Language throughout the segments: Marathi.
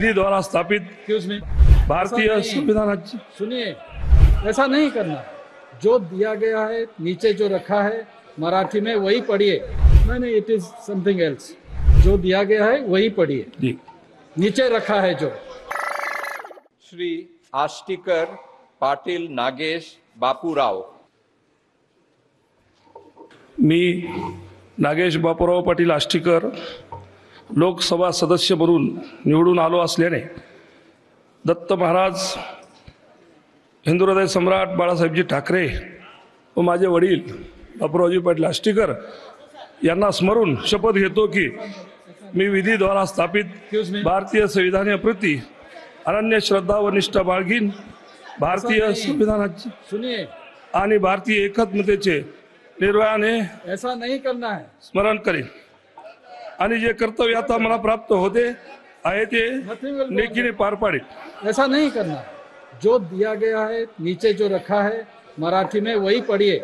विधि द्वारा स्थापित एक्सक्यूज मी, भारतीय संविधानाची सुनिए, ऐसा नहीं करना। जो दिया गया है नीचे जो रखा है मराठी में वही पढ़िए। नहीं, इट इज समथिंग एल्स। जो दिया गया है वही पढ़िए, जी। नीचे रखा है जो। श्री आष्टीकर पाटील नागेश बापूराव। मी नागेश बापूराव पाटील आष्टीकर लोकसभा सदस्य म्हणून निवडून आलो असल्याने दत्त महाराज हिंदू हृदय सम्राट बाळासाहेबजी ठाकरे व माझे वडील बापूरावजी पाटील आष्टीकर यांना स्मरून शपथ घेतो की मी विधी द्वारा स्थापित भारतीय संविधानाप्रती अनन्य श्रद्धा व निष्ठा बाळगीन, भारतीय संविधानाची सुनिए, आणि भारतीय एकात्मतेचे निर्भयाने ऐसा नहीं करना है। स्मरण करेन आणि जे कर्तव्य आता मला प्राप्त होते आहे ते नेकीने पार पाडेन। ऐसा नहीं करना। जो दिया गया है नीचे जो रखा है मराठी में वही पढ़िए।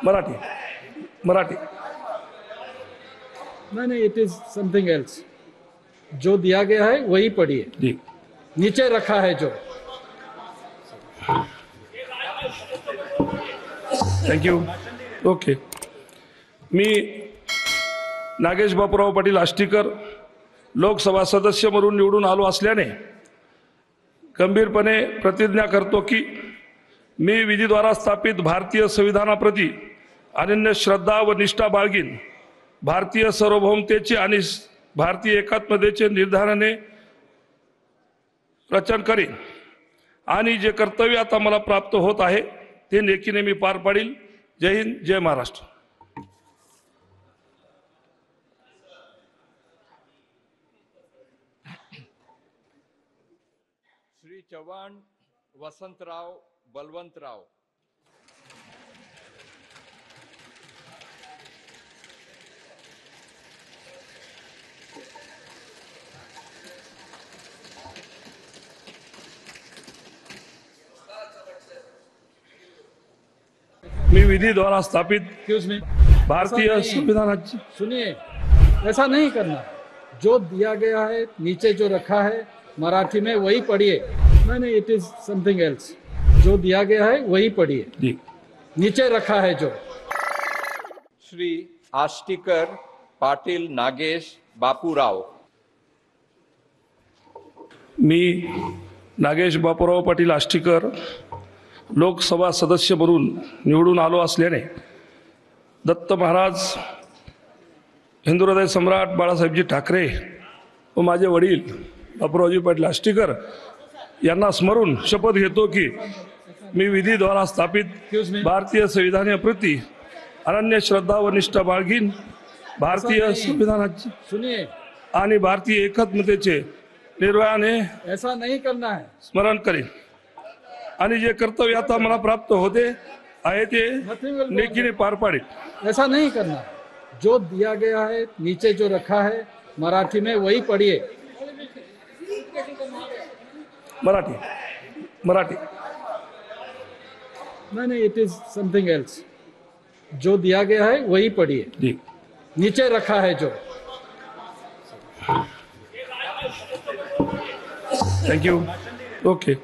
मराठी मराठी नहीं, इट इज समथिंग एल्स। जो दिया गया है वही पढ़िए, जी। नीचे रखा है जो। थँक्यू। ओके। मी नागेश बापूराव पाटील आष्टीकर लोकसभा सदस्य म्हणून निवडून आलो असल्याने गंभीरपणे प्रतिज्ञा करतो की मी विधीद्वारा स्थापित भारतीय संविधानाप्रती अनन्य श्रद्धा व निष्ठा बाळगीन, भारतीय सार्वभौमतेचे आणि भारतीय एकात्मतेचे निर्धाराने रचन करेन आणि जे कर्तव्य आता मला प्राप्त होत आहे ते नेकीने मी पार पाडील। जय हिंद, जय महाराष्ट्र। श्री चव्हाण वसंतराव बलवंतराव। मी विधि द्वारा स्थापित एक्सक्यूज मी, भारतीय संविधानाची सुनिए, ऐसा नहीं करना। जो दिया गया है नीचे जो रखा है मराठी में वही पढ़िए। नहीं, इट इज समथिंग एल्स। जो दिया गया है वही पढ़िए, जी। नीचे रखा है जो। श्री आष्टीकर पाटील नागेश बापूराव। मी नागेश बापूराव पाटील आष्टीकर लोकसभा सदस्य म्हणून निवडून आलो असल्याने दत्त महाराज हिंदू हृदय सम्राट बाळासाहेबजी ठाकरे व माझे वडील बापूरावजी पाटील आष्टीकर यांना स्मरून शपथ घेतो की मी विधी द्वारा स्थापित भारतीय संविधानाप्रती अनन्य श्रद्धा व निष्ठा बाळगीन, भारतीय संविधानाची सुनिए, आणि भारतीय एकात्मतेचे निर्भयाने ऐसा नहीं करना है। स्मरण करेन आणि जे कर्तव्य आता मला प्राप्त होते आहे ते नेकीने पार पाडेन। ऐसा नहीं करना। जो दिया गया है नीचे जो रखा है मराठी में वही पढ़िए। मराठी मराठी नहीं, इट इज समथिंग एल्स। जो दिया गया है वही पढ़िए, जी। नीचे रखा है जो। थँक्यू। ओके।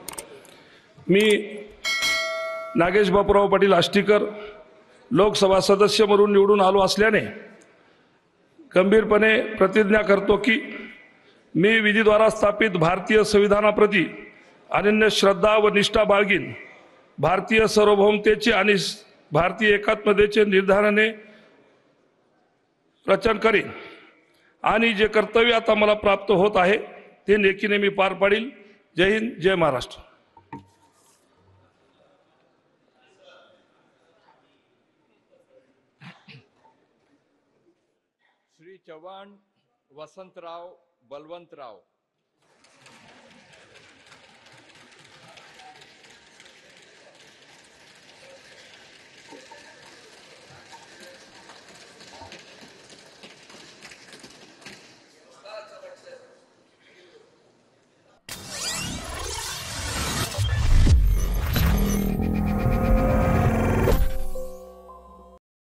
मी नागेश बापूराव पाटील आष्टीकर लोकसभा सदस्य म्हणून निवडून आलो असल्याने गंभीरपणे प्रतिज्ञा करतो की मी विधीद्वारा स्थापित भारतीय संविधानाप्रती अनन्य श्रद्धा व निष्ठा बाळगीन, भारतीय सार्वभौमतेचे आणि भारतीय एकात्मतेचे निर्धाराने रचन करेन आणि जे कर्तव्य आता मला प्राप्त होत आहे ते नेकीने मी पार पाडील। जय हिंद, जय महाराष्ट्र। श्री चव्हाण वसंतराव बलवंतराव।